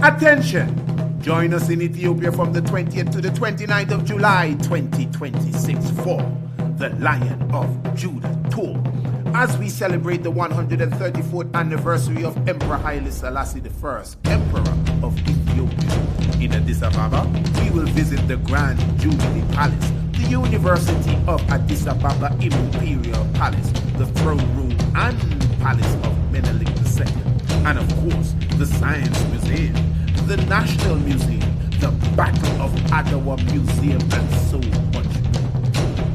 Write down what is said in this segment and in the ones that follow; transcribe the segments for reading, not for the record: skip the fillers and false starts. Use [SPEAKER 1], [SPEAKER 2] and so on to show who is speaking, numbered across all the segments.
[SPEAKER 1] Attention! Join us in Ethiopia from the 20th to the 29th of July 2026 for the Lion of Judah Tour, as we celebrate the 134th anniversary of Emperor Haile Selassie I, Emperor of Ethiopia. In Addis Ababa, we will visit the Grand Jubilee Palace, the University of Addis Ababa Imperial Palace, the Throne Room and Palace of Menelik II, and of course, the Science Museum, the National Museum, the Battle of Adwa Museum, and so much more.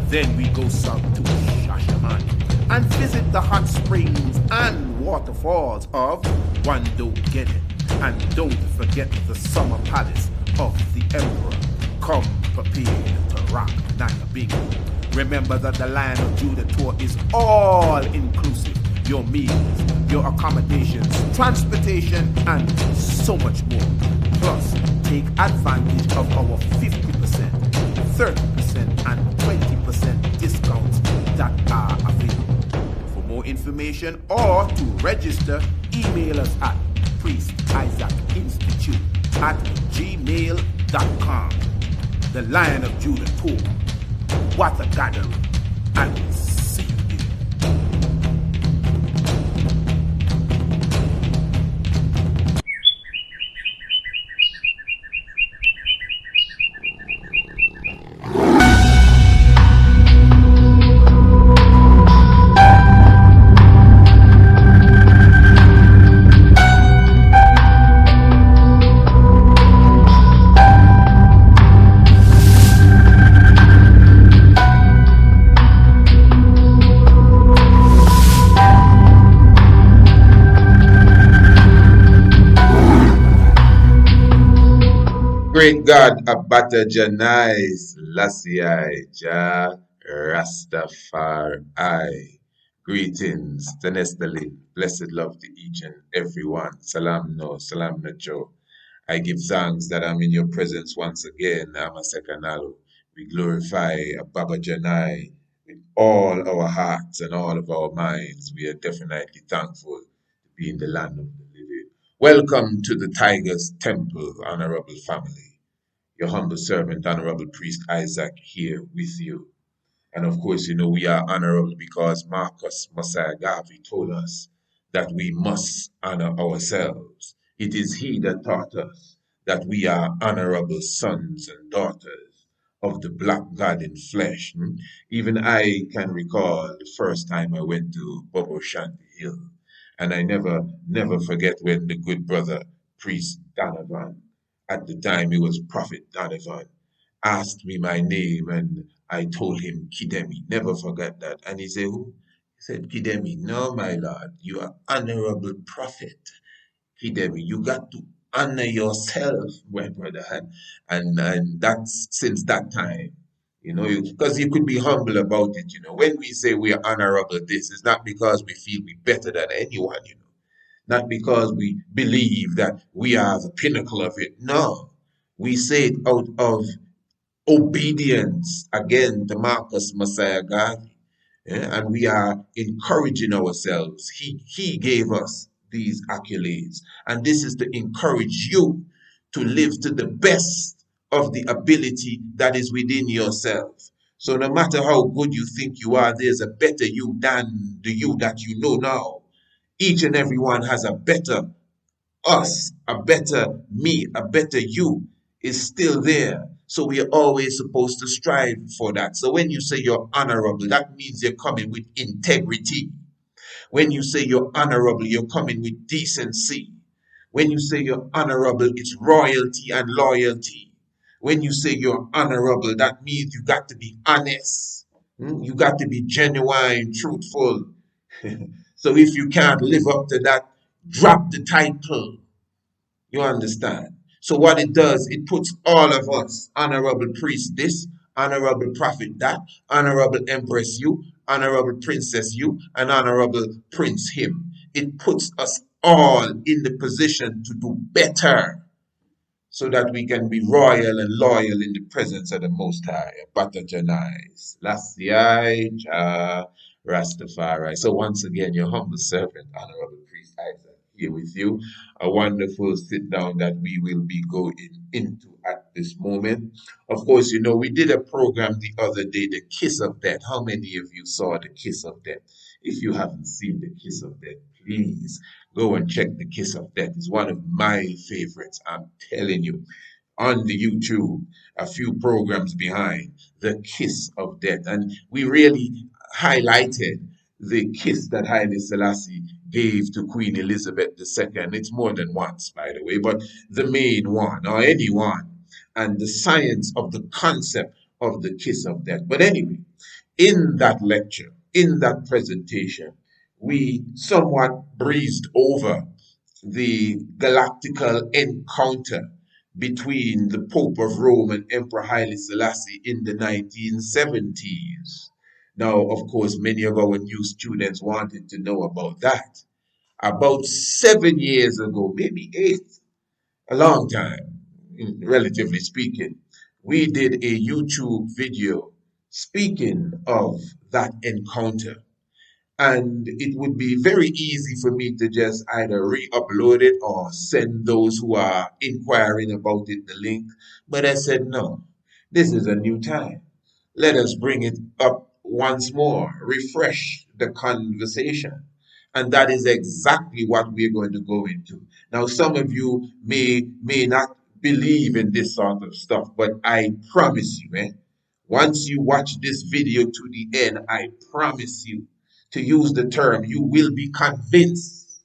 [SPEAKER 1] Then we go south to Shashamane and visit the hot springs and waterfalls of Wando Gede. And don't forget the summer palace of the emperor. Come prepared to rock Naya. Remember that the Lion of Judah Tour is all inclusive. Your meals, your accommodations, transportation, and so much more. Plus, take advantage of our 50%, 30%, and 20% discounts that are available. For more information or to register, email us at priestisaacinstitute@gmail.com. The Lion of Judah Tour. What a gathering. And see you there.
[SPEAKER 2] Great God, Abata Janai, Selassie, Jah Rastafari. Greetings, Tenestally, blessed love to each and every one. Salam no, salam nacho. I give thanks that I'm in your presence once again. I'm a Sekanalo. We glorify Baba Janai with all our hearts and all of our minds. We are definitely thankful to be in the land of the living. Welcome to the Tiger's Temple, honorable family. Your humble servant, Honorable Priest Isaac, here with you. And of course, you know, we are honorable because Marcus Messiah Garvey told us that we must honor ourselves. It is he that taught us that we are honorable sons and daughters of the black God in flesh. Even I can recall the first time I went to Bobo Shanti Hill. And I never forget when the good brother, Priest Donovan, at the time he was Prophet Donovan, asked me my name and I told him Kidemi. Never forget that. And he said, who? He said, Kidemi. No, my lord, you are honorable prophet. Kidemi, you got to honor yourself, my brother. And that's since that time. You know, because you could be humble about it, you know. When we say we are honorable, this is not because we feel we're better than anyone, you know. Not because we believe that we are the pinnacle of it. No, we say it out of obedience, again, to Marcus Messiah God. And we are encouraging ourselves. He gave us these accolades. And this is to encourage you to live to the best of the ability that is within yourself. So no matter how good you think you are, there's a better you than the you that you know now. Each and every one has a better us, a better me, a better you is still there. So we are always supposed to strive for that. So when you say you're honorable, that means you're coming with integrity. When you say you're honorable, you're coming with decency. When you say you're honorable, it's royalty and loyalty. When you say you're honorable, that means you got to be honest. You got to be genuine, truthful. So if you can't live up to that, drop the title. You understand? So what it does, it puts all of us, honorable priest this, honorable prophet that, honorable empress you, honorable princess you, and honorable prince him. It puts us all in the position to do better so that we can be royal and loyal in the presence of the Most High. Bata Janai, Selassie, Jah Rastafari. So once again, your humble servant, Honorable Priest Isaac, here with you a wonderful sit down that we will be going into at this moment. Of course, you know, we did a program the other day, The Kiss of Death. How many of you saw The Kiss of Death? If you haven't seen The Kiss of Death, please go and check The Kiss of Death. It's one of my favorites, I'm telling you. On the YouTube, a few programs behind, The Kiss of Death. And we really highlighted the kiss that Haile Selassie gave to Queen Elizabeth II. It's more than once, by the way, but the main one, or any one, and the science of the concept of the kiss of death. But anyway, in that lecture, in that presentation, we somewhat breezed over the Galactical encounter between the Pope of Rome and Emperor Haile Selassie in the 1970s. Now, of course, many of our new students wanted to know about that. About 7 years ago, maybe eight, a long time, relatively speaking, we did a YouTube video speaking of that encounter. And it would be very easy for me to just either re-upload it or send those who are inquiring about it the link. But I said, no, this is a new time. Let us bring it up once more, refresh the conversation. And that is exactly what we're going to go into. Now, some of you may not believe in this sort of stuff, but I promise you, once you watch this video to the end, I promise you, to use the term, you will be convinced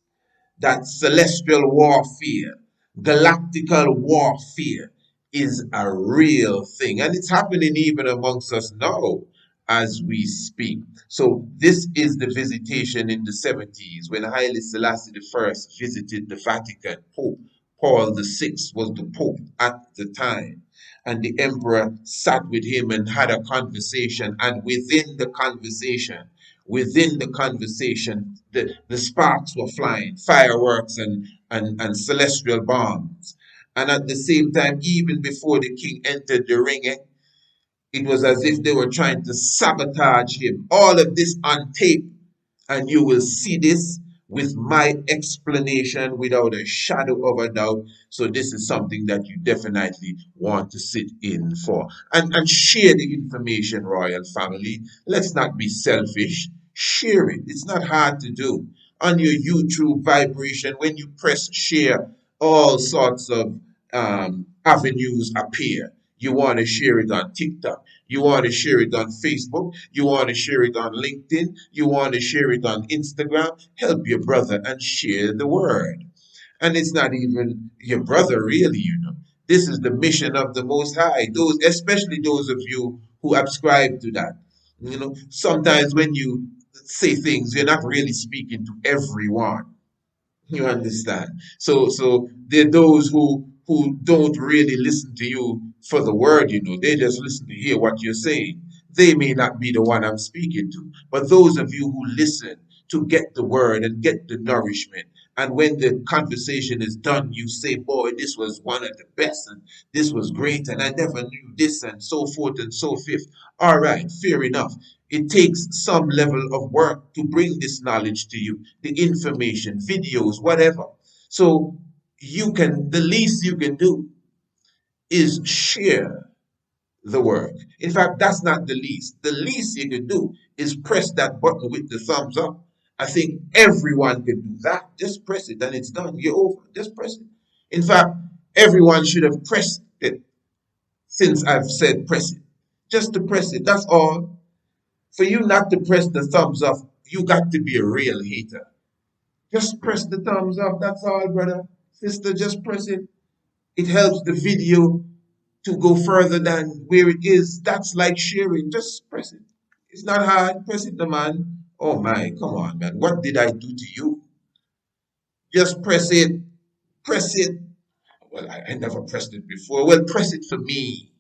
[SPEAKER 2] that celestial warfare, galactical warfare is a real thing. And it's happening even amongst us now as we speak. So this is the visitation in the 70s when Haile Selassie I visited the Vatican. Pope Paul VI was the Pope at the time. And the emperor sat with him and had a conversation. And within the conversation, the sparks were flying, fireworks and celestial bombs. And at the same time, even before the king entered the ring, it was as if they were trying to sabotage him. All of this on tape, and you will see this with my explanation without a shadow of a doubt. So this is something that you definitely want to sit in for. And share the information, royal family. Let's not be selfish. Share it. It's not hard to do. On your YouTube vibration, when you press share, all sorts of avenues appear. You want to share it on TikTok. You want to share it on Facebook. You want to share it on LinkedIn. You want to share it on Instagram. Help your brother and share the word. And it's not even your brother, really, you know. This is the mission of the Most High. Those, especially those of you who subscribe to that. You know, sometimes when you say things, you're not really speaking to everyone. You understand? So there are those who don't really listen to you for the word, you know. They just listen to hear what you're saying. They may not be the one I'm speaking to, but those of you who listen to get the word and get the nourishment. And when the conversation is done, you say, boy, this was one of the best, and this was great, and I never knew this, and so forth and so forth. All right, fair enough. It takes some level of work to bring this knowledge to you, the information, videos, whatever. So the least you can do is share the work. In fact, that's not the least. The least you can do is press that button with the thumbs up. I think everyone can do that. Just press it and it's done. You're over. Just press it. In fact, everyone should have pressed it since I've said press it. Just to press it. That's all. For you not to press the thumbs up, you got to be a real hater. Just press the thumbs up. That's all, brother. Sister, just press it. It helps the video to go further than where it is. That's like sharing. Just press it. It's not hard. Press it, the man. Oh my, come on, man. What did I do to you? Just press it. Press it. Well, I never pressed it before. Well, press it for me.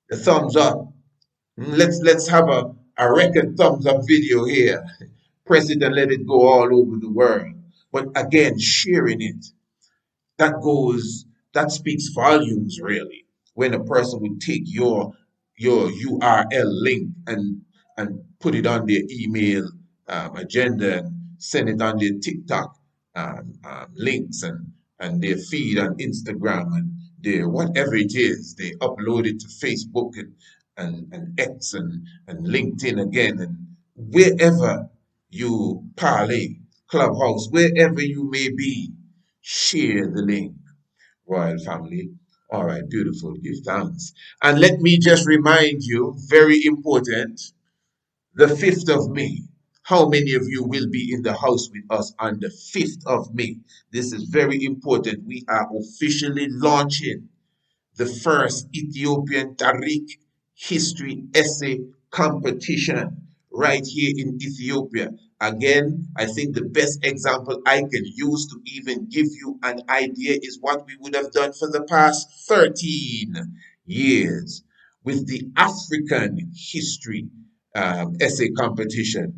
[SPEAKER 2] The thumbs up. Let's have a record thumbs up video here. Press it and let it go all over the world. But again, sharing it, that speaks volumes really. When a person would take your URL link and put it on their email agenda and send it on their TikTok. links and their feed on Instagram and their whatever it is, they upload it to Facebook and X and LinkedIn again and wherever you parlay, Clubhouse, wherever you may be, share the link, royal family. All right, beautiful. Give thanks. And let me just remind you, very important, the 5th of May. How many of you will be in the house with us on the 5th of May? This is very important. We are officially launching the first Ethiopian Tariq history essay competition right here in Ethiopia. Again, I think the best example I can use to even give you an idea is what we would have done for the past 13 years with the African history essay competition.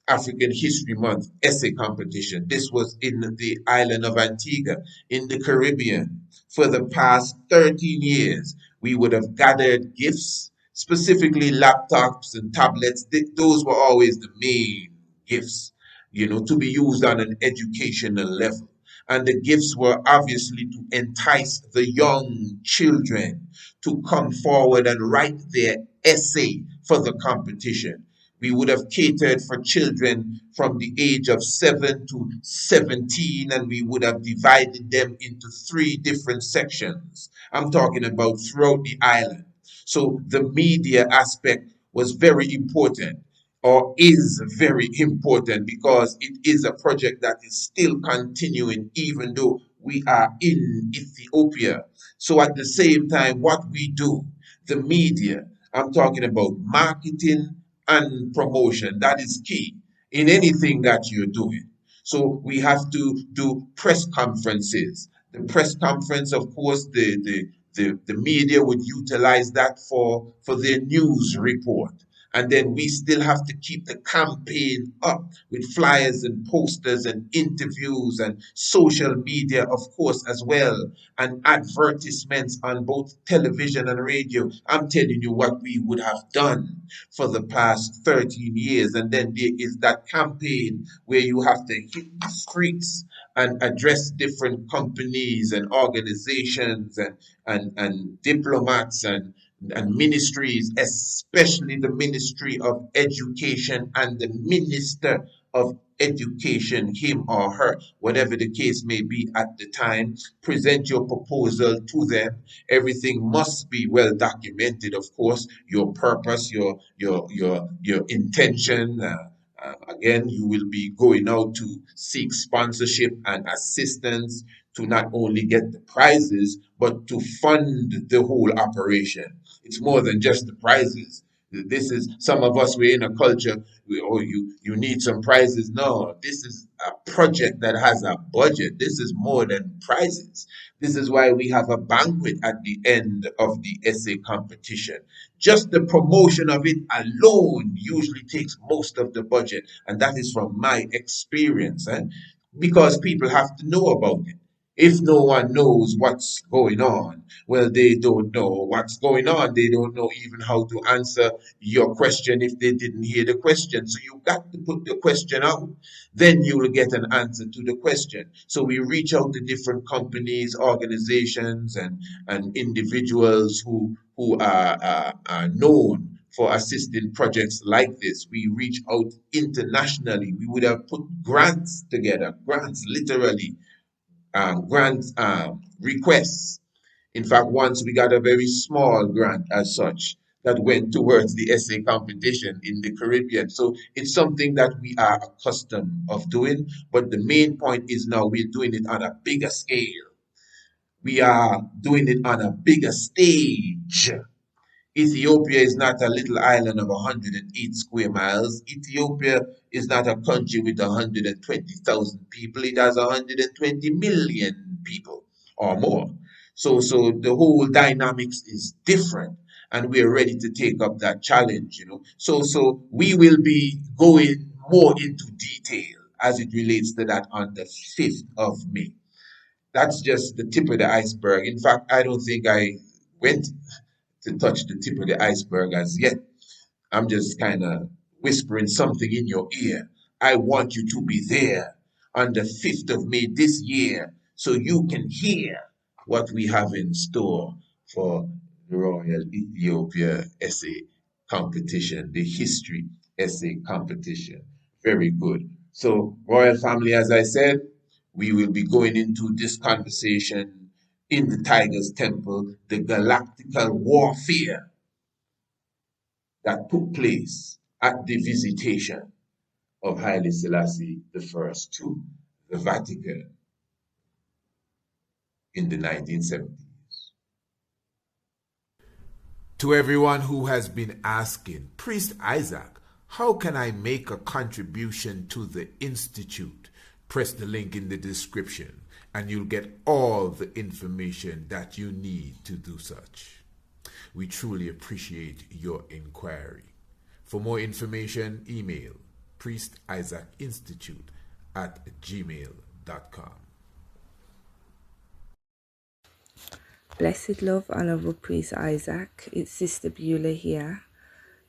[SPEAKER 2] African History Month essay competition. This was in the island of Antigua in the Caribbean. For the past 13 years, we would have gathered gifts, specifically laptops and tablets. Those were always the main gifts, to be used on an educational level. And the gifts were obviously to entice the young children to come forward and write their essay for the competition. We would have catered for children from the age of 7 to 17, and we would have divided them into 3 different sections. I'm talking about throughout the island. So the media aspect was very important, or is very important, because it is a project that is still continuing even though we are in Ethiopia. So at the same time, what we do, the media, I'm talking about marketing and promotion. That is key in anything that you're doing. So we have to do press conferences. The press conference, of course, the media would utilize that for their news report. And then we still have to keep the campaign up with flyers and posters and interviews and social media, of course, as well, and advertisements on both television and radio. I'm telling you what we would have done for the past 13 years. And then there is that campaign where you have to hit the streets and address different companies and organizations and diplomats and ministries, especially the Ministry of Education and the Minister of Education, him or her, whatever the case may be at the time. Present your proposal to them. Everything must be well documented, of course. Your purpose, your intention. Again, you will be going out to seek sponsorship and assistance to not only get the prizes, but to fund the whole operation. It's more than just the prizes. This is, some of us, we're in a culture, oh, you need some prizes. No, this is a project that has a budget. This is more than prizes. This is why we have a banquet at the end of the essay competition. Just the promotion of it alone usually takes most of the budget, and that is from my experience, because people have to know about it. If no one knows what's going on, well, they don't know what's going on. They don't know even how to answer your question if they didn't hear the question. So you got to put the question out. Then you will get an answer to the question. So we reach out to different companies, organizations, and individuals who are known for assisting projects like this. We reach out internationally. We would have put grants together, grants literally, grant requests. In fact, once we got a very small grant as such that went towards the essay competition in the Caribbean. So it's something that we are accustomed of doing, but the main point is now we're doing it on a bigger scale. We are doing it on a bigger stage. Ethiopia is not a little island of 108 square miles. Ethiopia is not a country with 120,000 people. It has 120 million people or more. So the whole dynamics is different, and we're ready to take up that challenge. So we will be going more into detail as it relates to that on the 5th of May. That's just the tip of the iceberg. In fact, I don't think I went to touch the tip of the iceberg as yet. I'm just kind of whispering something in your ear. I want you to be there on the 5th of May this year, so you can hear what we have in store for the Royal Ethiopia Essay Competition, the History Essay Competition. Very good. So, Royal Family, as I said, we will be going into this conversation in the Tiger's Temple, the Galactical warfare that took place at the visitation of Haile Selassie I to the Vatican in the 1970s.
[SPEAKER 1] To everyone who has been asking, Priest Isaac, how can I make a contribution to the Institute? Press the link in the description and you'll get all the information that you need to do such. We truly appreciate your inquiry. For more information, email priestisaacinstitute@gmail.com.
[SPEAKER 3] Blessed love, Honourable Priest Isaac, it's Sister Beulah here.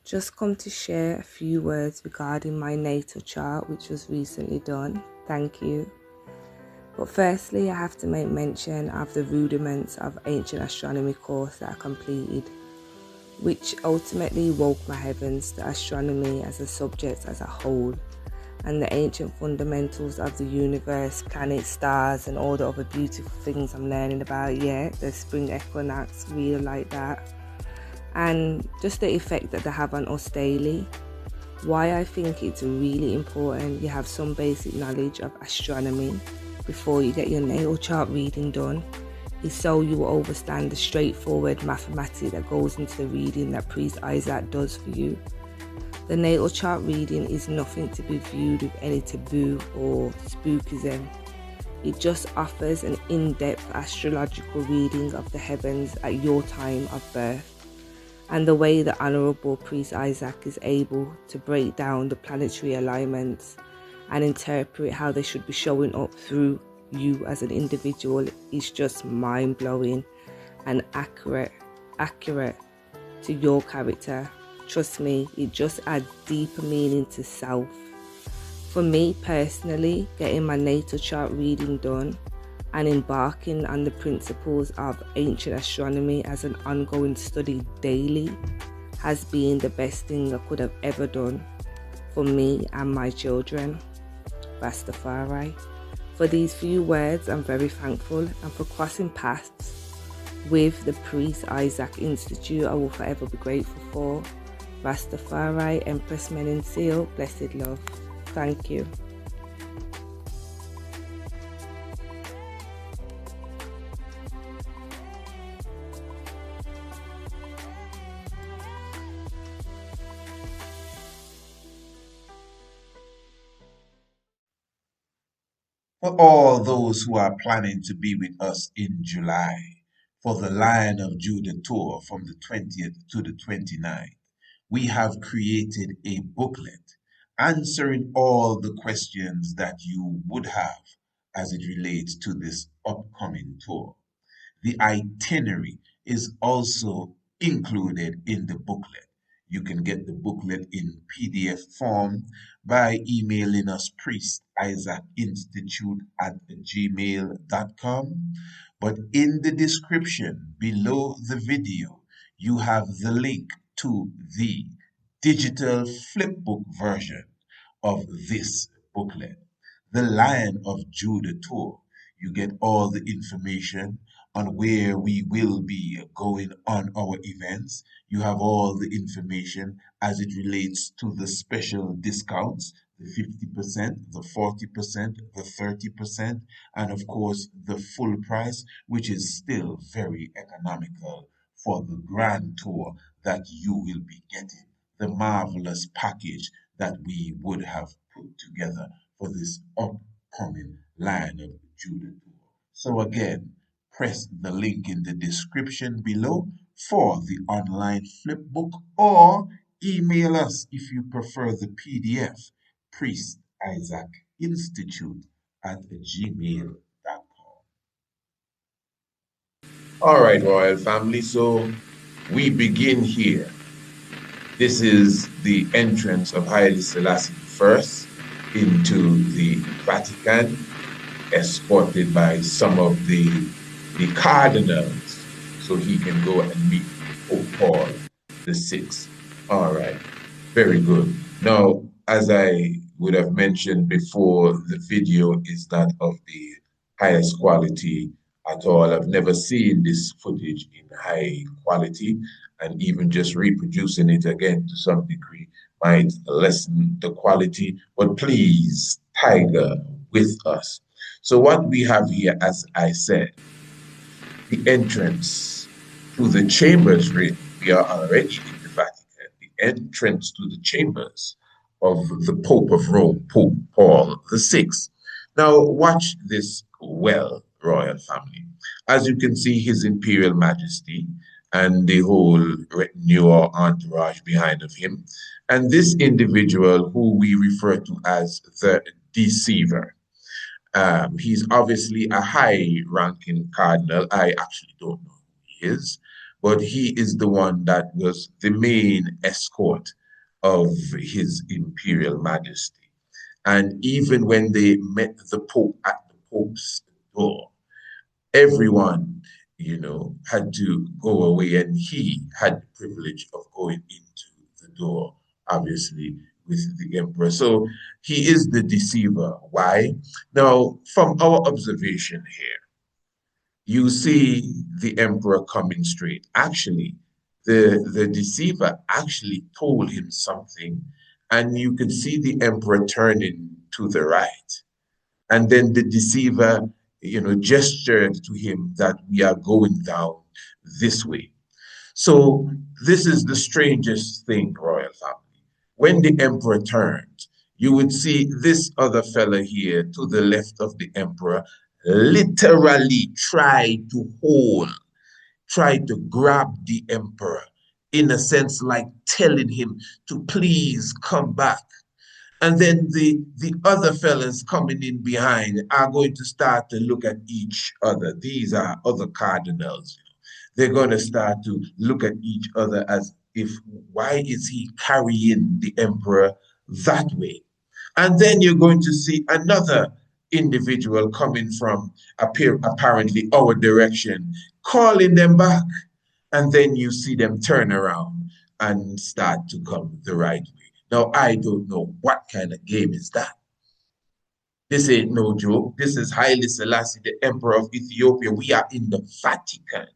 [SPEAKER 3] Just come to share a few words regarding my natal chart, which was recently done. Thank you. But firstly, I have to make mention of the rudiments of ancient astronomy course that I completed, which ultimately woke my heavens to astronomy as a subject as a whole, and the ancient fundamentals of the universe, planets, stars, and all the other beautiful things I'm learning about. Yeah, the spring equinox, real like that. And just the effect that they have on us daily. Why I think it's really important you have some basic knowledge of astronomy before you get your natal chart reading done is so you will understand the straightforward mathematics that goes into the reading that Priest Isaac does for you. The natal chart reading is nothing to be viewed with any taboo or spookism. It just offers an in-depth astrological reading of the heavens at your time of birth, and the way the Honourable Priest Isaac is able to break down the planetary alignments and interpret how they should be showing up through you as an individual is just mind-blowing and accurate to your character. Trust me, it just adds deeper meaning to self. For me personally, getting my natal chart reading done and embarking on the principles of ancient astronomy as an ongoing study daily has been the best thing I could have ever done for me and my children. Rastafari. For these few words, I'm very thankful, and for crossing paths with the Priest Isaac Institute, I will forever be grateful for. Rastafari, Empress Menensil, blessed love. Thank you.
[SPEAKER 2] For all those who are planning to be with us in July for the Lion of Judah tour from the 20th to the 29th, we have created a booklet answering all the questions that you would have as it relates to this upcoming tour. The itinerary is also included in the booklet. You can get the booklet in PDF form by emailing us priestisaacinstitute@gmail.com. But in the description below the video, you have the link to the digital flipbook version of this booklet, The Lion of Judah Tour. You get all the information on where we will be going on our events. You have all the information as it relates to the special discounts, the 50%, the 40%, the 30%, and of course the full price, which is still very economical for the grand tour that you will be getting, the marvelous package that we would have put together for this upcoming Lion of Judah tour. So again, press the link in the description below for the online flipbook, or email us if you prefer the PDF, priestisaacinstitute@gmail.com. All right, Royal Family, so we begin here. This is the entrance of Haile Selassie I into the Vatican, escorted by some of the cardinals, so he can go and meet Pope Paul VI. All right, very good. Now, as I would have mentioned before, the video is not of the highest quality at all. I've never seen this footage in high quality, and even just reproducing it again to some degree might lessen the quality. But please, Tiger with us. So what we have here, as I said, the entrance to the chambers, really. We are already in the Vatican, the entrance to the chambers of the Pope of Rome, Pope Paul VI. Now, watch this well, royal family. As you can see, His Imperial Majesty and the whole retinue or entourage behind of him, and this individual who we refer to as the deceiver. He's obviously a high-ranking cardinal. I actually don't know who he is, but he is the one that was the main escort of His Imperial Majesty. And even when they met the Pope at the Pope's door, everyone, had to go away, and he had the privilege of going into the door, obviously, with the emperor. So he is the deceiver. Why? Now, from our observation here, you see the emperor coming straight. Actually, the deceiver actually told him something, and you could see the emperor turning to the right. And then the deceiver, gestured to him that we are going down this way. So this is the strangest thing, royal family. When the emperor turned, you would see this other fella here to the left of the emperor literally try to grab the emperor, in a sense like telling him to please come back. And then the other fellas coming in behind are going to start to look at each other. These are other cardinals. They're going to start to look at each other as if, why is he carrying the emperor that way? And then you're going to see another individual coming from apparently our direction, calling them back. And then you see them turn around and start to come the right way. Now, I don't know what kind of game is that. This ain't no joke. This is Haile Selassie, the Emperor of Ethiopia. We are in the Vatican.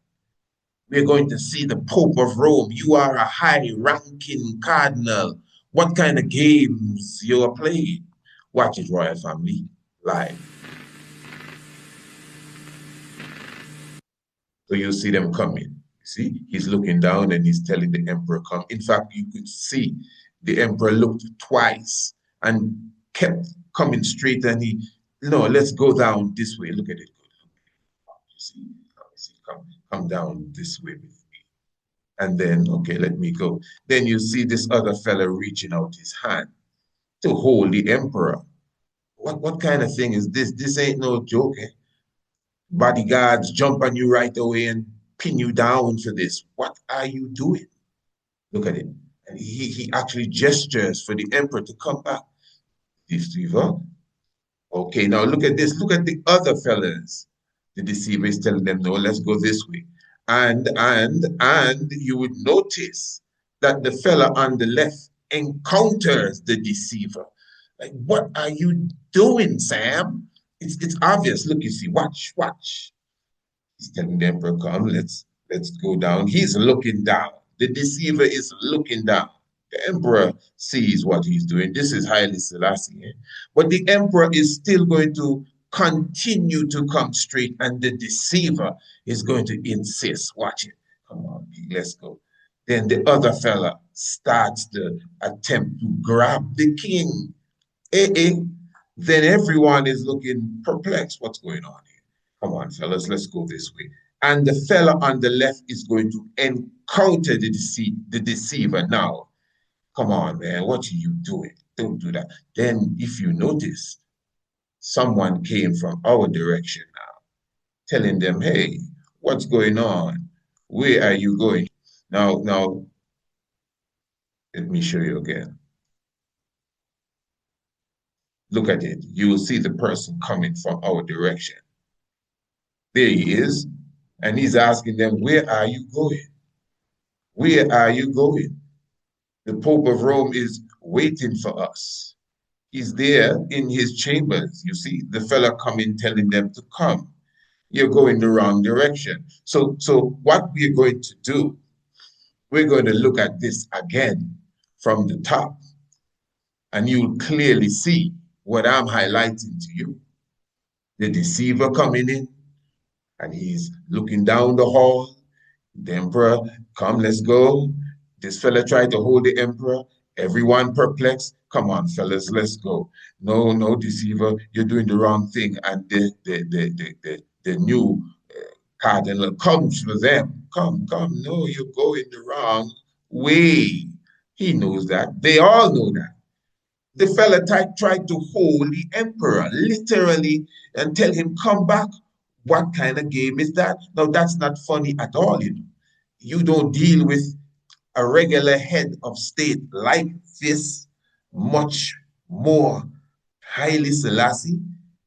[SPEAKER 2] We're going to see the Pope of Rome. You are a high-ranking cardinal. What kind of games you are playing? Watch it, royal family, live. So you see them coming. See, he's looking down and he's telling the emperor, come. In fact, you could see the emperor looked twice and kept coming straight, and he, no, let's go down this way. Look at it. You see, come down this way with me. And then, okay, let me go. Then you see this other fella reaching out his hand to hold the emperor. What kind of thing is this? This ain't no joke. Eh? Bodyguards jump on you right away and pin you down for this. What are you doing? Look at it. And he actually gestures for the emperor to come back. Deceiver. Okay, now look at this. Look at the other fellas. The deceiver is telling them, no, let's go this way. And you would notice that the fella on the left encounters the deceiver. Like, what are you doing, Sam? It's obvious. Look, you see, watch. He's telling the emperor, come, let's go down. He's looking down. The deceiver is looking down. The emperor sees what he's doing. This is Haile Selassie. Eh? But the emperor is still going to continue to come straight, and the deceiver is going to insist. Watch it. Come on, let's go. Then the other fella starts the attempt to grab the king. Then everyone is looking perplexed. What's going on here? Come on, fellas, let's go this way. And the fella on the left is going to encounter the deceiver now. Come on, man, what are you doing? Don't do that. Then, if you notice, someone came from our direction now, telling them, hey, what's going on? Where are you going? Now, let me show you again. Look at it. You will see the person coming from our direction. There he is. And he's asking them, where are you going? Where are you going? The Pope of Rome is waiting for us. He's there in his chambers. You see, the fella coming telling them to come. You're going the wrong direction. So what we're going to do, we're going to look at this again from the top. And you'll clearly see what I'm highlighting to you. The deceiver coming in, and he's looking down the hall. The emperor, come, let's go. This fella tried to hold the emperor. Everyone perplexed. Come on, fellas, let's go. No, no, deceiver, you're doing the wrong thing. And the new cardinal comes for them. Come, no, you're going the wrong way. He knows that. They all know that. The fella tried to hold the emperor, literally, and tell him, come back. What kind of game is that? Now, that's not funny at all, you know. You don't deal with a regular head of state like this, much more Haile Selassie.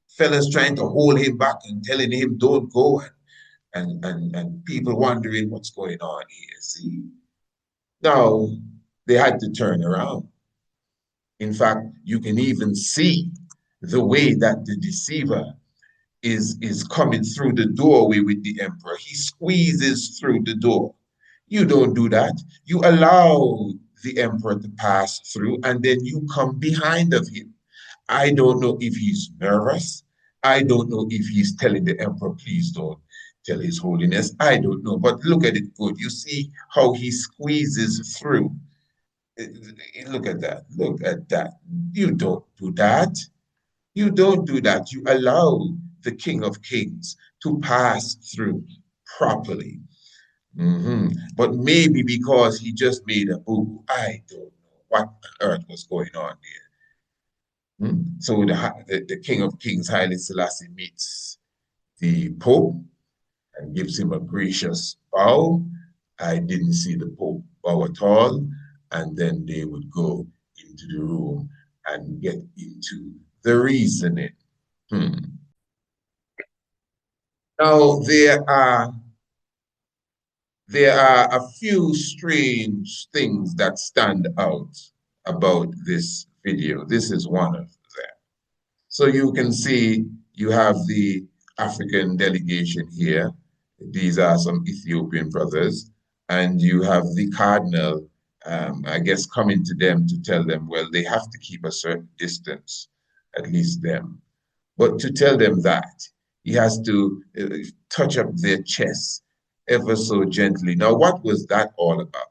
[SPEAKER 2] Fellas trying to hold him back and telling him, don't go, and people wondering what's going on here. See? Now, they had to turn around. In fact, you can even see the way that the deceiver is coming through the doorway with the emperor. He squeezes through the door. You don't do that. You allow the emperor to pass through, and then you come behind of him. I don't know if he's nervous. I don't know if he's telling the emperor, please don't tell his holiness. I don't know, but look at it good. You see how he squeezes through. Look at that. Look at that. You don't do that. You don't do that. You allow the King of Kings to pass through properly. But maybe because he just made a boo, I don't know what on earth was going on there. So the King of Kings, Haile Selassie, meets the Pope and gives him a gracious bow. I didn't see the Pope bow at all. And then they would go into the room and get into the reasoning. Now, there are a few strange things that stand out about this video. This is one of them. So you can see you have the African delegation here. These are some Ethiopian brothers. And you have the cardinal, I guess, coming to them to tell them, well, they have to keep a certain distance, at least them. But to tell them that, he has to touch up their chests ever so gently. Now, what was that all about?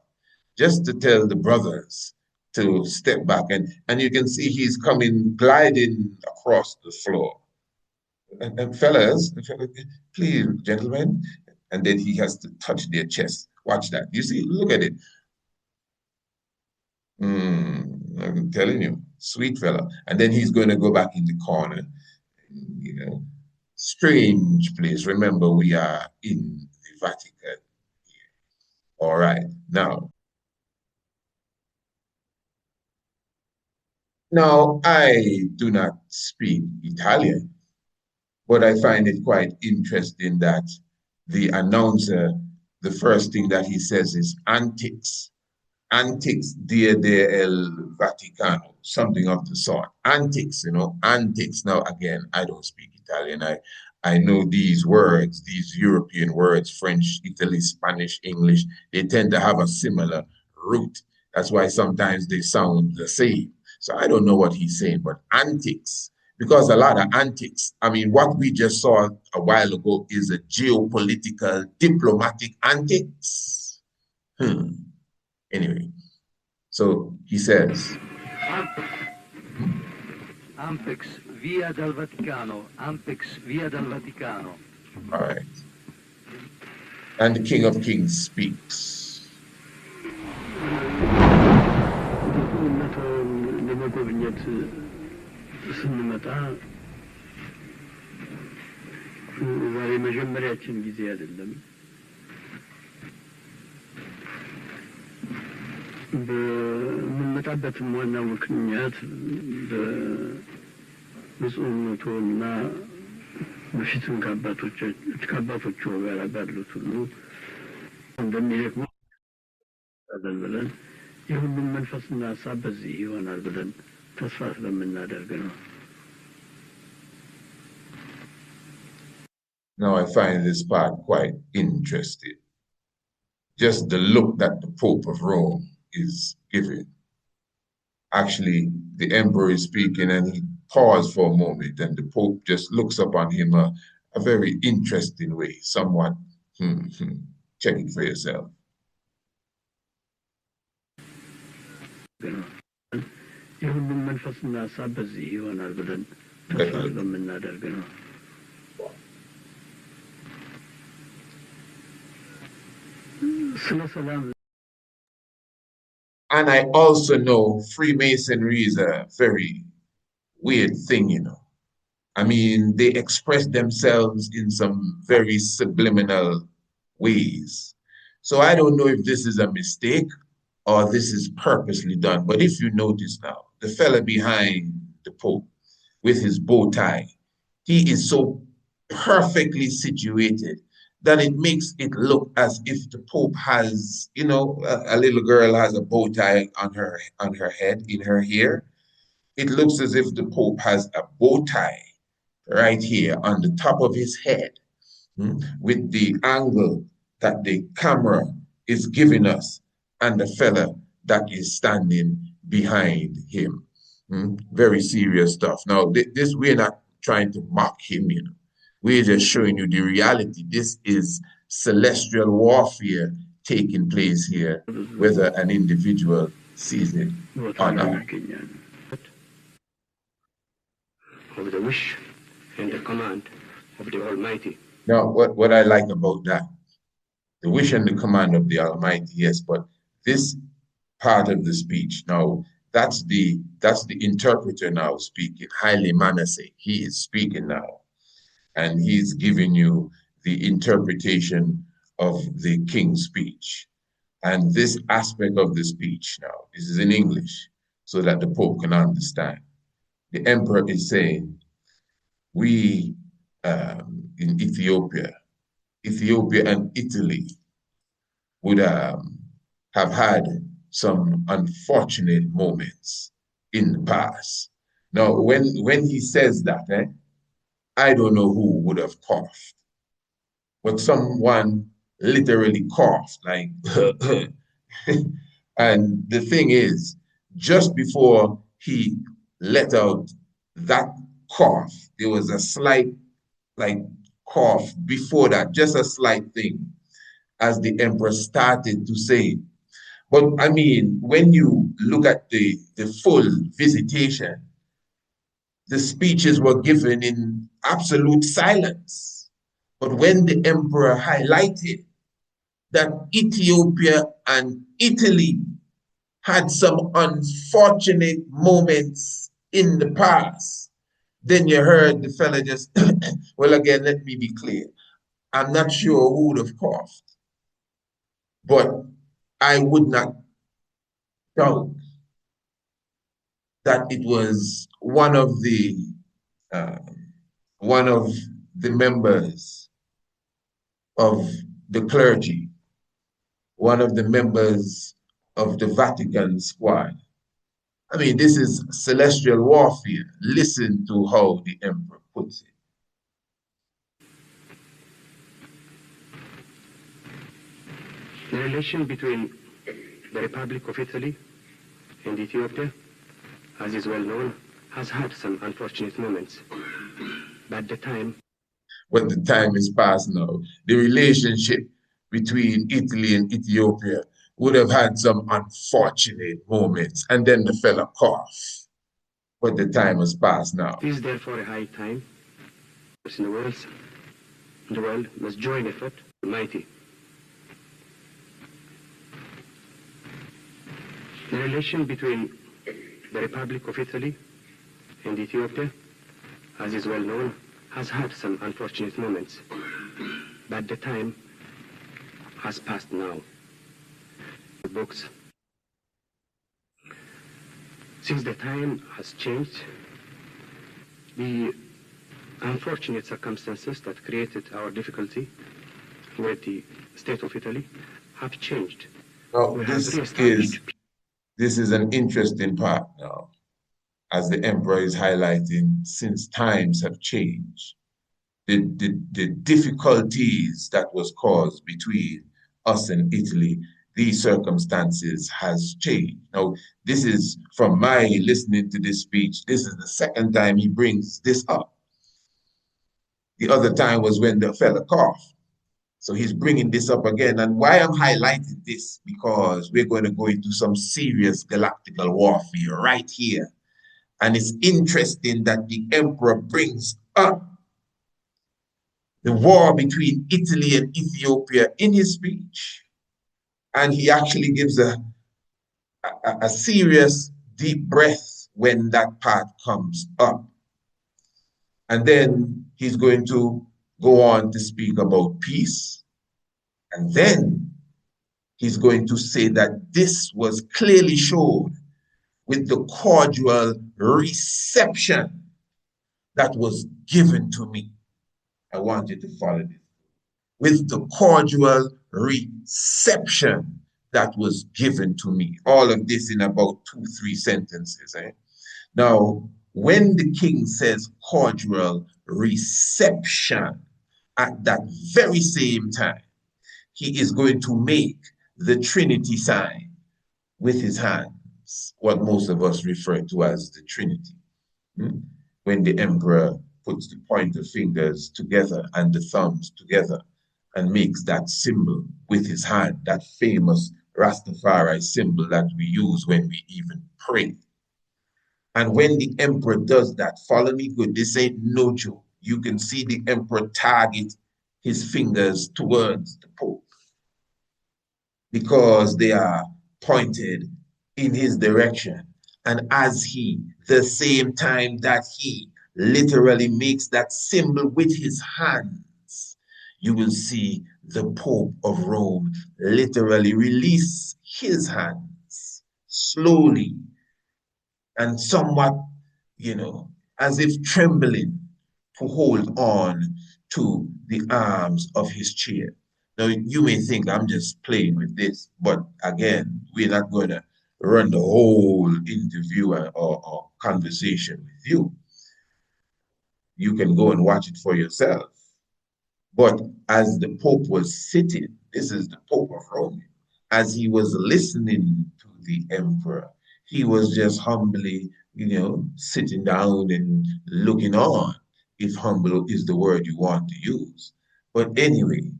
[SPEAKER 2] Just to tell the brothers to step back. And you can see he's coming, gliding across the floor. And fellas, please, gentlemen. And then he has to touch their chest. Watch that. You see, look at it. I'm telling you, sweet fella. And then he's going to go back in the corner. You know, strange place. Remember, we are in the Vatican. All right, now I do not speak Italian, but I find it quite interesting that the announcer, the first thing that he says is antics. Antics dia del Vaticano, something of the sort. Antics, you know, antics. Now, again, I don't speak Italian. I know these words, these European words, French, Italy, Spanish, English, they tend to have a similar root. That's why sometimes they sound the same. So I don't know what he's saying, but antics, because a lot of antics, I mean, what we just saw a while ago is a geopolitical, diplomatic antics. Anyway, so he says,
[SPEAKER 4] Ampex via dal Vaticano, Ampex via dal Vaticano.
[SPEAKER 2] All right. And the King of Kings speaks.
[SPEAKER 4] በምንመጣበትም ዋናው ምክንያት ብፁዕነቱና በፊትም ከአባቶቹ ጋር ባሉት ሁሉ እንደሚደክሙ ብለን የሁሉም መንፈስና ሀሳብ በዚህ ይሆናል ብለን ተስፋ ስለምናደርግ ነው።
[SPEAKER 2] Now I find this part quite interesting. Just the look that the Pope of Rome is giving. Actually, the emperor is speaking and he paused for a moment and the Pope just looks upon him a very interesting way, somewhat. Check it for yourself.
[SPEAKER 4] የሁሉም መንፈስና ሀሳብ በዚህ ይሆናል ብለን ተስፋ ስለምናደርግ ነው። ስለ ሰላም
[SPEAKER 2] And I also know Freemasonry is a very weird thing, you know. I mean, they express themselves in some very subliminal ways. So I don't know if this is a mistake or this is purposely done. But if you notice now, the fella behind the Pope with his bow tie, he is so perfectly situated that it makes it look as if the Pope has, you know, a little girl has a bow tie on her head, in her hair. It looks as if the Pope has a bow tie right here on the top of his head, with the angle that the camera is giving us and the fella that is standing behind him. Very serious stuff. Now, this we're not trying to mock him, you know. We're just showing you the reality. This is celestial warfare taking place here, whether an individual sees it or not.
[SPEAKER 4] Of the wish and the command of the Almighty.
[SPEAKER 2] Now, what I like about that, the wish and the command of the Almighty, yes, but this part of the speech, now, that's the interpreter now speaking, Haile Selassie. He is speaking now. And he's giving you the interpretation of the king's speech. And this aspect of the speech now, this is in English, so that the Pope can understand. The emperor is saying, we in Ethiopia and Italy would have had some unfortunate moments in the past. Now, when he says that, I don't know who would have coughed, but someone literally coughed, like, and the thing is, just before he let out that cough, there was a slight, like, cough before that, just a slight thing, as the emperor started to say. But I mean, when you look at the full visitation, the speeches were given in absolute silence. But when the emperor highlighted that Ethiopia and Italy had some unfortunate moments in the past, then you heard the fella just, well, again, let me be clear. I'm not sure who would have coughed, but I would not doubt that it was one of the members of the clergy, one of the members of the Vatican squad. I mean, this is celestial warfare. Listen to how the emperor puts it.
[SPEAKER 4] The relation between the Republic of Italy and Ethiopia, as is well known, has had some unfortunate moments. But the time
[SPEAKER 2] is past now. The relationship between Italy and Ethiopia would have had some unfortunate moments, and then the fella coughed. But the time has passed now.
[SPEAKER 4] It is therefore a high time in the world must join effort, Almighty. The relation between the Republic of Italy and Ethiopia, as is well known, has had some unfortunate moments. But the time has passed now. The books. Since the time has changed, The unfortunate circumstances that created our difficulty with the state of Italy have changed.
[SPEAKER 2] Now,
[SPEAKER 4] We have
[SPEAKER 2] this is an interesting part now, as the emperor is highlighting, since times have changed. The difficulties that was caused between us and Italy, these circumstances has changed. Now, this is from my listening to this speech, this is the second time he brings this up. The other time was when the fella coughed. So he's bringing this up again. And why I'm highlighting this, because we're going to go into some serious galactical warfare right here. And it's interesting that the emperor brings up the war between Italy and Ethiopia in his speech. And he actually gives a serious deep breath when that part comes up. And then he's going to go on to speak about peace. And then he's going to say that this was clearly shown with the cordial reception that was given to me. I want you to follow this. With the cordial reception that was given to me. All of this in about 2-3 sentences. Now, when the king says cordial reception, at that very same time, he is going to make the Trinity sign with his hands, what most of us refer to as the Trinity. When the emperor puts the pointer fingers together and the thumbs together and makes that symbol with his hand, that famous Rastafari symbol that we use when we even pray. And when the emperor does that, follow me good, this ain't no joke. You can see the emperor target his fingers towards the Pope because they are pointed in his direction. And as he, the same time that he literally makes that symbol with his hands, you will see the Pope of Rome literally release his hands slowly and somewhat, as if trembling to hold on to the arms of his chair. Now, you may think I'm just playing with this, but again, we're not going to run the whole interview or conversation with you. You can go and watch it for yourself. But as the Pope was sitting, this is the Pope of Rome, as he was listening to the emperor, he was just humbly, sitting down and looking on, if humble is the word you want to use. But anyway,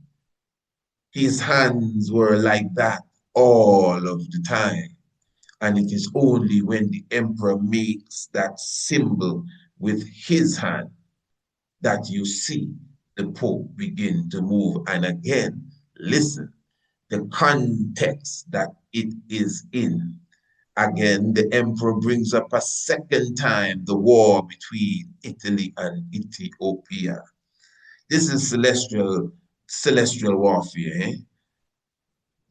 [SPEAKER 2] his hands were like that all of the time. And it is only when the emperor makes that symbol with his hand that you see the Pope begin to move. And again, listen, the context that it is in. Again, the emperor brings up a second time the war between Italy and Ethiopia. This is celestial warfare,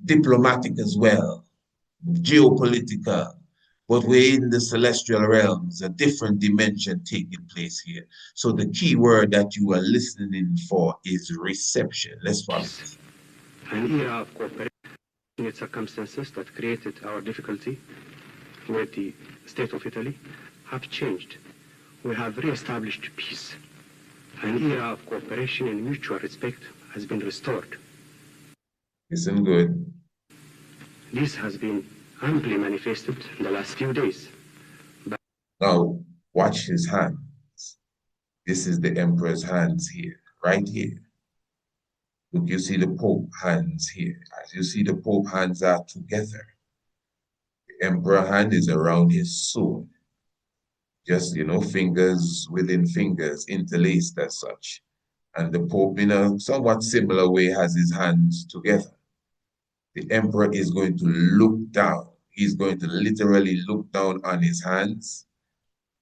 [SPEAKER 2] diplomatic as well, geopolitical, but we're in the celestial realms, a different dimension taking place here. So the key word that you are listening for is reception. Let's follow this.
[SPEAKER 4] An era of cooperation in circumstances that created our difficulty with the state of Italy have changed. We have re-established peace. An era of cooperation and mutual respect has been restored.
[SPEAKER 2] Listen good.
[SPEAKER 4] This has been amply manifested in the last few days.
[SPEAKER 2] Now, watch his hands. This is the emperor's hands here, right here. Look, you see the Pope hands here. As you see, the Pope hands are together. The emperor hand is around his sword. Just, fingers within fingers, interlaced as such. And the Pope, in a somewhat similar way, has his hands together. The emperor is going to look down. He's going to literally look down on his hands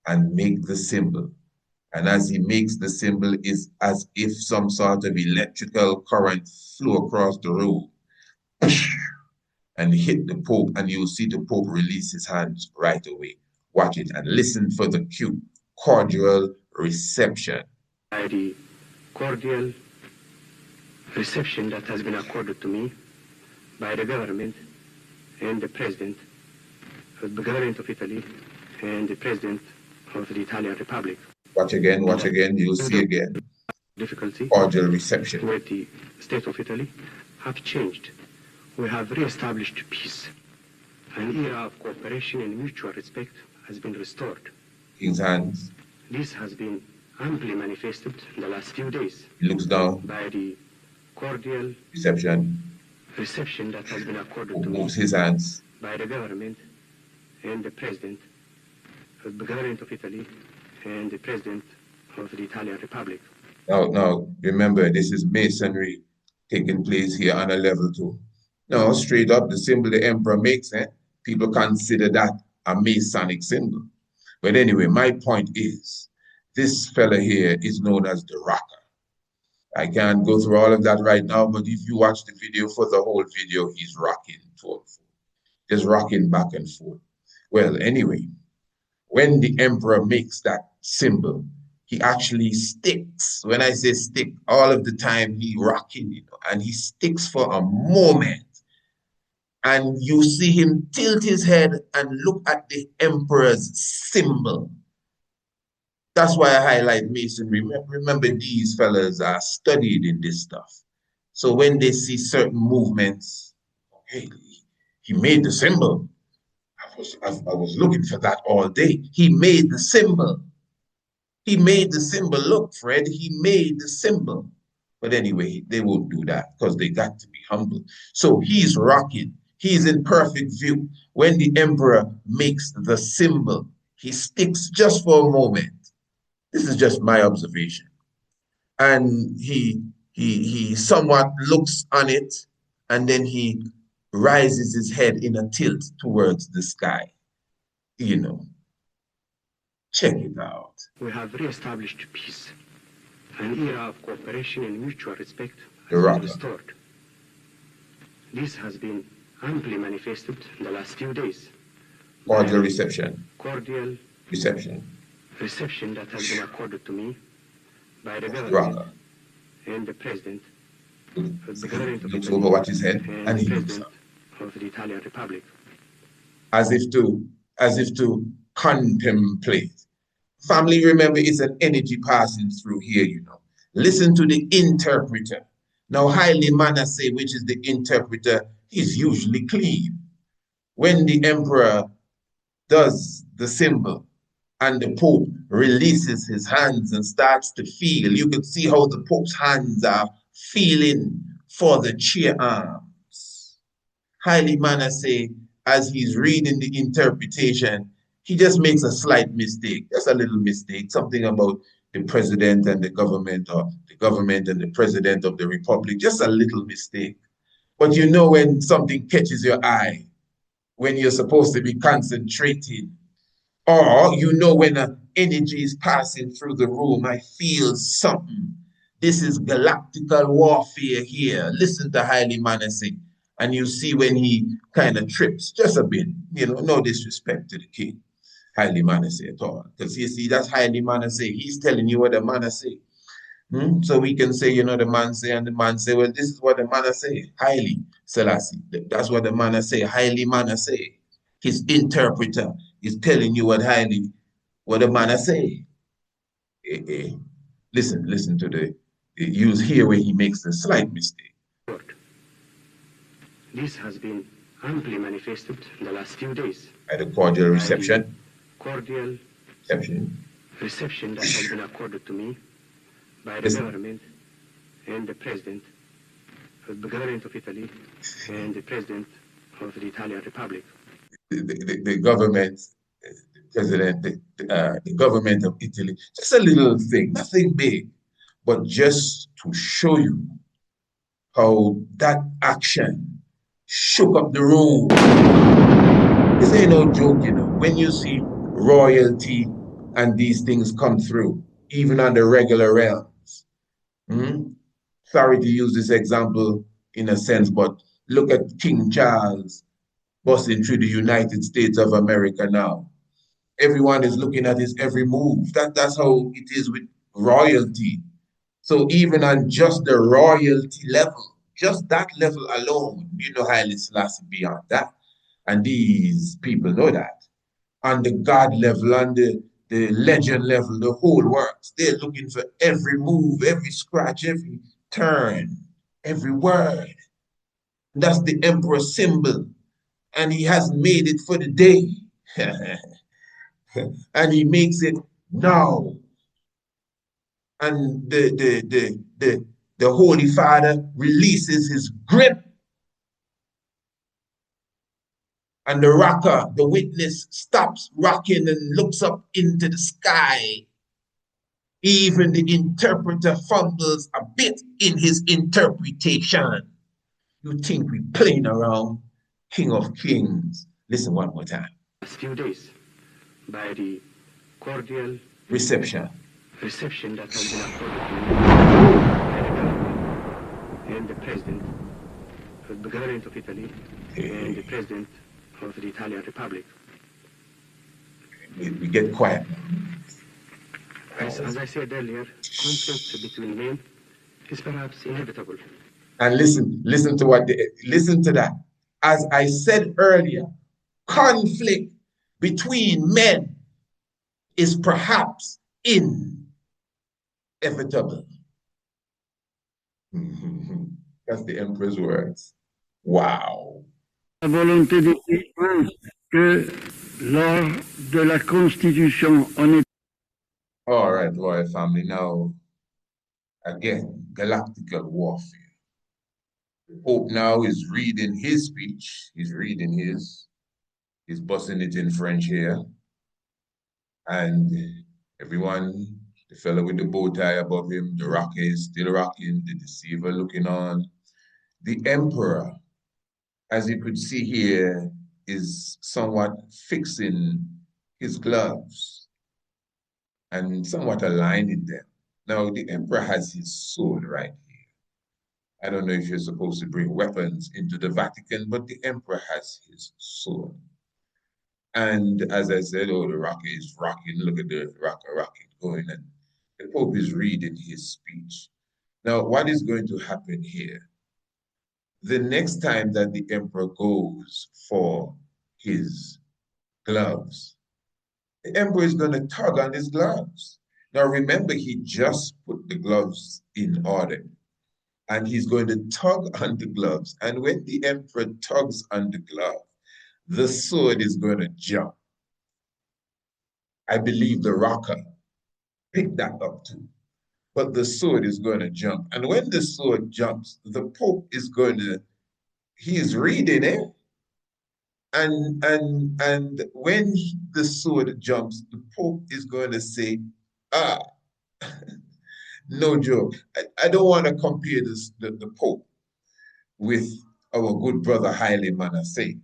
[SPEAKER 2] and make the symbol. And as he makes the symbol, it's as if some sort of electrical current flew across the room and hit the Pope, and you'll see the Pope release his hands right away. Watch it and listen for the cue. cordial reception.
[SPEAKER 4] By the cordial reception that has been accorded to me by the government and the President of the government of Italy and the President of the Italian Republic.
[SPEAKER 2] Watch again, you'll see again.
[SPEAKER 4] Difficulty
[SPEAKER 2] Cordial reception.
[SPEAKER 4] where the state of Italy have changed. We have re-established peace. An era of cooperation and mutual respect has been restored.
[SPEAKER 2] King's hands.
[SPEAKER 4] This has been amply manifested in the last few days.
[SPEAKER 2] He looks down.
[SPEAKER 4] By the cordial reception that has been accorded to me
[SPEAKER 2] moves his hands.
[SPEAKER 4] by the government and the President of the government of Italy and the President of the Italian Republic.
[SPEAKER 2] Now, remember, this is masonry taking place here on a level 2. Now, straight up, the symbol the emperor makes, people consider that a Masonic symbol. But anyway, my point is, this fella here is known as the rocker. I can't go through all of that right now, but if you watch the video for the whole video, he's rocking to and fro. Just rocking back and forth. Well, anyway, when the emperor makes that symbol, he actually sticks. When I say stick, all of the time he rocking, and he sticks for a moment. And you see him tilt his head and look at the emperor's symbol. That's why I highlight masonry. Remember, these fellas are studied in this stuff. So when they see certain movements, okay, he made the symbol. I was looking for that all day. He made the symbol. He made the symbol. Look, Fred, he made the symbol. But anyway, they won't do that because they got to be humble. So he's rocking. He's in perfect view. When the emperor makes the symbol, he sticks just for a moment. This is just my observation. And he somewhat looks on it, and then he rises his head in a tilt towards the sky. Check it out.
[SPEAKER 4] We have re-established peace. An era of cooperation and mutual respect
[SPEAKER 2] The
[SPEAKER 4] has
[SPEAKER 2] rocker.
[SPEAKER 4] been restored. This has been amply manifested in the last few days.
[SPEAKER 2] Cordial reception.
[SPEAKER 4] Cordial
[SPEAKER 2] Reception.
[SPEAKER 4] reception that has been accorded to me by the
[SPEAKER 2] The
[SPEAKER 4] government
[SPEAKER 2] rocker.
[SPEAKER 4] and the President of the government of
[SPEAKER 2] Looks
[SPEAKER 4] Italy
[SPEAKER 2] over, watches his head,
[SPEAKER 4] and
[SPEAKER 2] and
[SPEAKER 4] the
[SPEAKER 2] he looks
[SPEAKER 4] President
[SPEAKER 2] up.
[SPEAKER 4] of the Italian Republic.
[SPEAKER 2] As if to contemplate. Family, remember, it's an energy passing through here, Listen to the interpreter. Now, Haile Selassie, which is the interpreter, is usually clean. When the emperor does the symbol and the Pope releases his hands and starts to feel, you can see how the Pope's hands are feeling for the chair arms. Haile Selassie, as he's reading the interpretation, he just makes a slight mistake, just a little mistake, something about the president and the government, or the government and the president of the republic, just a little mistake. But when something catches your eye, when you're supposed to be concentrating, or when an energy is passing through the room, I feel something. This is galactical warfare here. Listen to Haile Selassie, and you see when he kind of trips just a bit, no disrespect to the king, Haile Selassie at all. Because you see, that's Haile Selassie. He's telling you what the man say. So we can say, the man say, and the man say, well, this is what the man say. Haile Selassie. That's what the man say. Haile say. His interpreter is telling you what the man say. Listen to use here where he makes a slight mistake.
[SPEAKER 4] This has been amply manifested in the last few days.
[SPEAKER 2] At a cordial reception.
[SPEAKER 4] Cordial reception that has been accorded to me by the government and the President of the government of Italy and the President of the Italian Republic.
[SPEAKER 2] The government, the president, the government of Italy, just a little thing, nothing big, but just to show you how that action shook up the room. This ain't no joke, When you see royalty and these things come through, even on the regular realms. Sorry to use this example in a sense, but look at King Charles busting through the United States of America now. everyone is looking at his every move. That's how it is with royalty. So even on just the royalty level, just that level alone, you know Haile Selassie beyond that. And these people know that. On the God level, on the legend level, the whole works. They're looking for every move, every scratch, every turn, every word. That's the emperor symbol. And he has made it for the day. And he makes it now. And the Holy Father releases his grip. And the rocker, the witness, stops rocking and looks up into the sky. Even the interpreter fumbles a bit in his interpretation. You think we're playing around? King of Kings. Listen one more time.
[SPEAKER 4] Last few days, by the cordial
[SPEAKER 2] reception
[SPEAKER 4] that has been accorded to me and the President of the government of Italy and the President of the Italian Republic.
[SPEAKER 2] We get quiet.
[SPEAKER 4] As I said earlier, conflict between men is perhaps inevitable.
[SPEAKER 2] And listen to that. As I said earlier, conflict between men is perhaps inevitable. That's the emperor's words. Wow.
[SPEAKER 5] La volonté de Dieu que lors de la Constitution, on est.
[SPEAKER 2] All right, royal family. Now, again, galactical warfare. The Pope now is reading his speech. He's reading he's busting it in French here. And everyone, the fellow with the bow tie above him, the rocker is still rocking, the deceiver looking on. The emperor, as you could see here, is somewhat fixing his gloves and somewhat aligning them. Now, the emperor has his sword right here. I don't know if you're supposed to bring weapons into the Vatican, but the emperor has his sword. And as I said, oh, the rocker is rocking. Look at the rocker rocking going. And the Pope is reading his speech. Now, what is going to happen here? The next time that the emperor goes for his gloves, the emperor is going to tug on his gloves. Now, remember, he just put the gloves in order. And he's going to tug on the gloves. And when the emperor tugs on the glove, the sword is going to jump. I believe the rocker picked that up too. But the sword is going to jump. And when the sword jumps, the Pope is going to, he is reading it. And when the sword jumps, the Pope is going to say, no joke. I don't want to compare the Pope with our good brother Haile Selassie.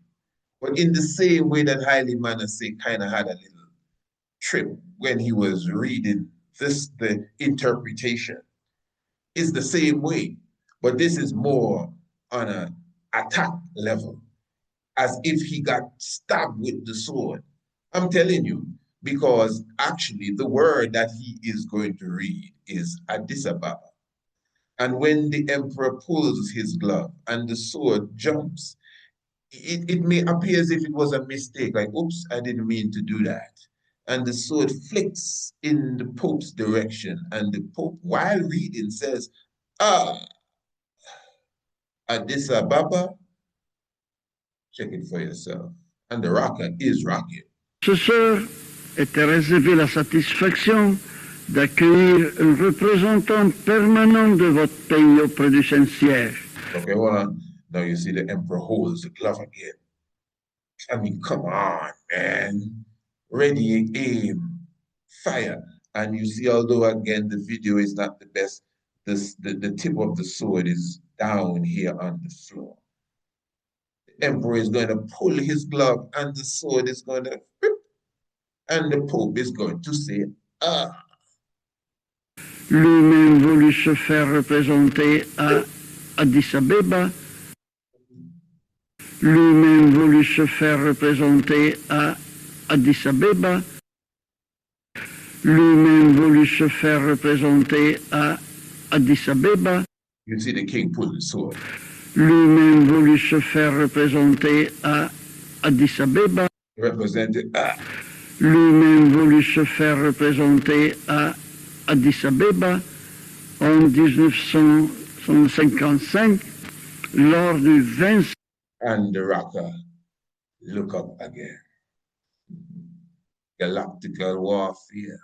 [SPEAKER 2] But in the same way that Haile Selassie kind of had a little trip when he was reading the interpretation, is the same way. But this is more on an attack level, as if he got stabbed with the sword. I'm telling you, because actually the word that he is going to read is Addis Ababa. And when the emperor pulls his glove and the sword jumps, it may appear as if it was a mistake, like, oops, I didn't mean to do that. And the sword flicks in the Pope's direction. And the Pope, while reading, says, Addis Ababa, check it for yourself. And the rocker is rocking.
[SPEAKER 5] Ce soir était réservé la satisfaction d'accueillir un représentant permanent de votre pays auprès du Saint-Siège.
[SPEAKER 2] Okay, hold on. Now you see the emperor holds the glove again. I mean, come on, man. Ready, aim, fire. And you see, although again the video is not the best, the tip of the sword is down here on the floor. The emperor is going to pull his glove and the sword is going to, and the Pope is going to say,
[SPEAKER 5] Lui-même voulut se faire représenter à Addis Abeba. Lui-même voulut se faire représenter à Addis Abeba. Lui-même voulut se faire représenter à Addis Abeba.
[SPEAKER 2] You see the king pull the sword.
[SPEAKER 5] Lui-même voulut se faire représenter à Addis Abeba.
[SPEAKER 2] Represented
[SPEAKER 5] Lui-même voulut se faire représenter à Addis Abeba en 1955 lors du 20.
[SPEAKER 2] And the rocker look up again. Galactical warfare.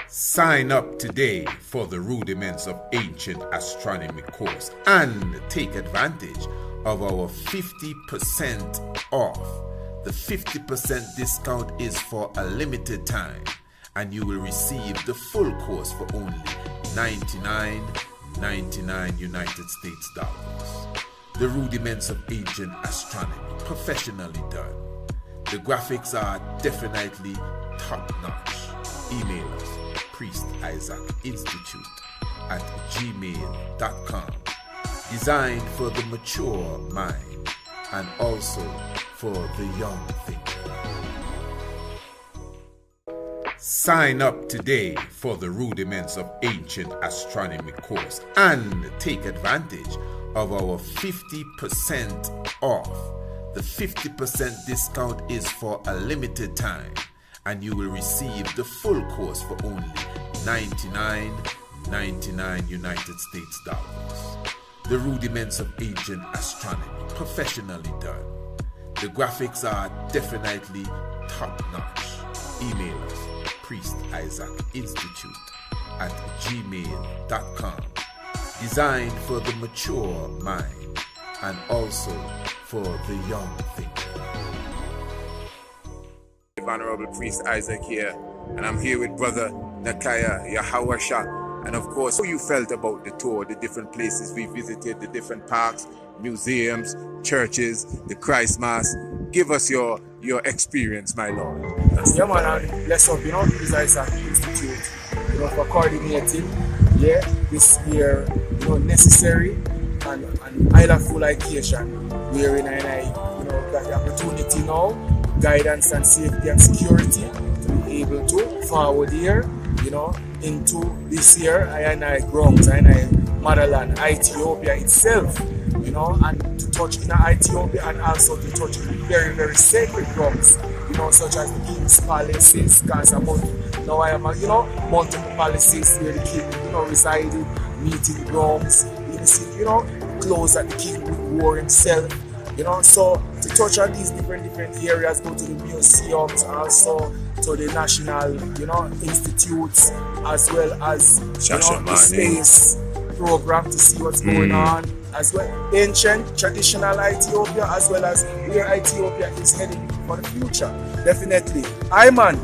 [SPEAKER 1] Sign up today for the Rudiments of Ancient Astronomy course and take advantage of our 50% off. The 50% discount is for a limited time and you will receive the full course for only $99.99 United States dollars. The Rudiments of Ancient Astronomy, professionally done. The graphics are definitely top-notch. Email us priestisaacInstitute@gmail.com. Designed for the mature mind and also for the young thinker. Sign up today for the Rudiments of Ancient Astronomy course and take advantage of our 50% off. The 50% discount is for a limited time and you will receive the full course for only $99.99 United States dollars. The Rudiments of Ancient Astronomy, professionally done. The graphics are definitely top-notch. Email us priestisaacInstitute@gmail.com. Designed for the mature mind and also for the young thinker. Honorable Priest Isaac here, and I'm here with Brother Nakaya Yahawasha. And of course, how you felt about the tour, the different places we visited, the different parks, museums, churches, the Christ Mass. Give us your experience, my Lord.
[SPEAKER 6] Yeah, man, and bless up, Priest Isaac Institute, for coordinating, this year, necessary and full occasion, wherein I got the opportunity now, guidance and safety and security to be able to forward here, into this year, I grounds, motherland, Ethiopia itself, and to touch in Ethiopia and also to touch very, very sacred grounds, such as the King's Palaces, because now I am, multiple palaces where the king, resided, meeting grounds, clothes that the king wore himself, so to touch on these different areas, go to the museums, also to the national, institutes, as well as, the space program to see what's going on, as well ancient, traditional Ethiopia, as well as where Ethiopia is heading for the future. Definitely, Iman,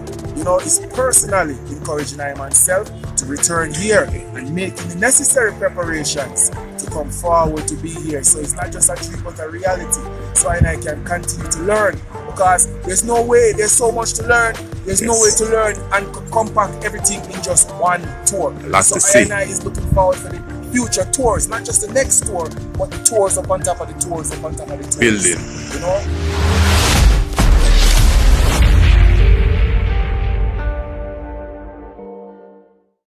[SPEAKER 6] is personally encouraging Iman self to return here and making the necessary preparations to come forward to be here. So it's not just a dream but a reality. So I can continue to learn, because there's no way, there's so much to learn. There's no way to learn and compact everything in just one tour. So I is looking forward for the future tours, not just the next tour, but the tours up on top of the tours, up on top of the tours.
[SPEAKER 1] Building.